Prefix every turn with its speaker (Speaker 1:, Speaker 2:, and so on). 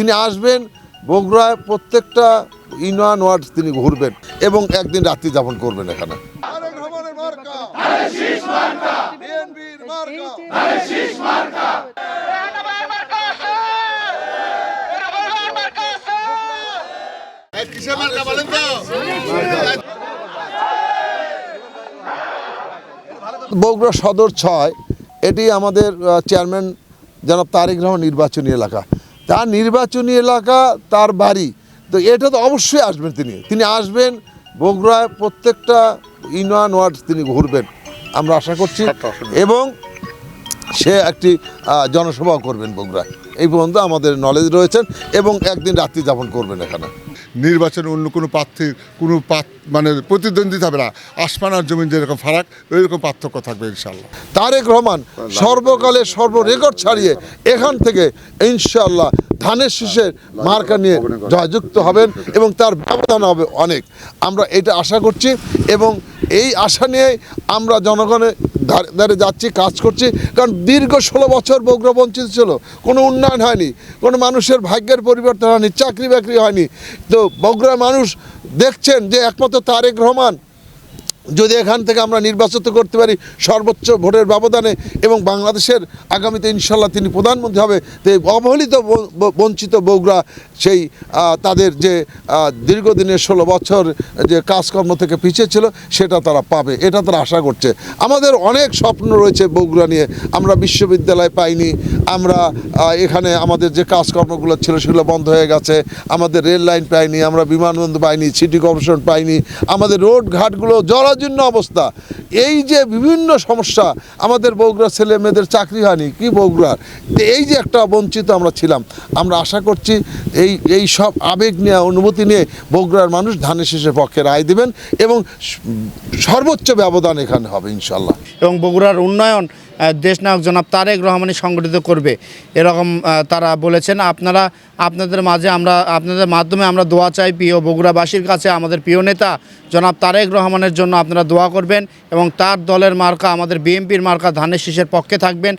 Speaker 1: তিনি আসবেন বগুড়ায়, প্রত্যেকটা ইউনিয়ন ওয়ার্ড তিনি ঘুরবেন এবং একদিন রাত্রি যাপন করবেন এখানে। বগুড়া সদর 6 এটি আমাদের চেয়ারম্যান জনাব তারেক রহমান নির্বাচনী এলাকা, তার নির্বাচনী এলাকা, তার বাড়ি। তো এটা তো অবশ্যই আসবেন তিনি আসবেন বগুড়ায়, প্রত্যেকটা ইউনিয়ন ওয়ার্ড তিনি ঘুরবেন আমরা আশা করছি, এবং সে একটি জনসভাও করবেন বগুড়ায়। এই পর্যন্ত আমাদের নলেজ রয়েছেন এবং একদিন রাত্রি যাপন করবেন এখানে।
Speaker 2: নির্বাচনে অন্য কোনো প্রার্থীর কোনো মানে প্রতিদ্বন্দ্বিতা হবে না, আসমান আর জমিন যেরকম ফারাক ওইরকম পার্থক্য থাকবে ইনশাল্লাহ।
Speaker 1: তারেক রহমান সর্বকালে সর্বরেকর্ড ছাড়িয়ে এখান থেকে ইনশাল্লাহ ধানের শীষের মার্কা নিয়ে জয়যুক্ত হবেন এবং তার ব্যবধান হবে অনেক, আমরা এটা আশা করছি। এবং এই আশা নিয়েই আমরা জনগণের ধারে যাচ্ছি, কাজ করছি। কারণ দীর্ঘ 16 বছর বগুড়া বঞ্চিত ছিল, কোনো উন্নয়ন হয়নি, কোনো মানুষের ভাগ্যের পরিবর্তন হয়নি, চাকরি বাকরি হয়নি। তো বগুড়ার মানুষ দেখছেন যে একমাত্র তারেক রহমান যদি এখান থেকে আমরা নির্বাচিত করতে পারি সর্বোচ্চ ভোটের ব্যবধানে, এবং বাংলাদেশের আগামীতে ইনশাল্লাহ তিনি প্রধানমন্ত্রী হবে, তো অবহেলিত বঞ্চিত বগুড়া সেই তাদের যে দীর্ঘদিনের 16 বছর যে কাজকর্ম থেকে পিছিয়ে ছিল সেটা তারা পাবে, এটা তারা আশা করছে। আমাদের অনেক স্বপ্ন রয়েছে বগুড়া নিয়ে, আমরা বিশ্ববিদ্যালয় পাইনি, আমরা এখানে আমাদের যে কাজকর্মগুলো ছিল সেগুলো বন্ধ হয়ে গেছে, আমাদের রেল লাইন পাইনি, আমরা বিমানবন্দর পাইনি, সিটি কর্পোরেশন পাইনি, আমাদের রোড ঘাটগুলো জরাজীর্ণ অবস্থা, এই যে বিভিন্ন সমস্যা, আমাদের বগুড়া ছেলে মেয়েদের চাকরি হয়নি, কি বগুড়ার এই যে একটা বঞ্চিত আমরা ছিলাম। আমরা আশা করছি এই সব আবেগ নিয়ে, অনুভূতি নিয়ে বগুড়ার মানুষ ধানের শীষের পক্ষে রায় দেবেন এবং সর্বোচ্চ ব্যবধান এখানে হবে ইনশাল্লাহ।
Speaker 3: এবং বগুড়ার উন্নয়ন দেশনায়ক জনাব তারেক রহমানই সংগঠিত করবে, এরকম তারা বলেছেন। আপনাদের মাধ্যমে আমরা দোয়া চাই প্রিয় বগুড়াবাসীর কাছে, আমাদের প্রিয় নেতা জনাব তারেক রহমানের জন্য আপনারা দোয়া করবেন এবং তার দলের মার্কা আমাদের বিএনপির মার্কা ধানের শীষের পক্ষে থাকবেন।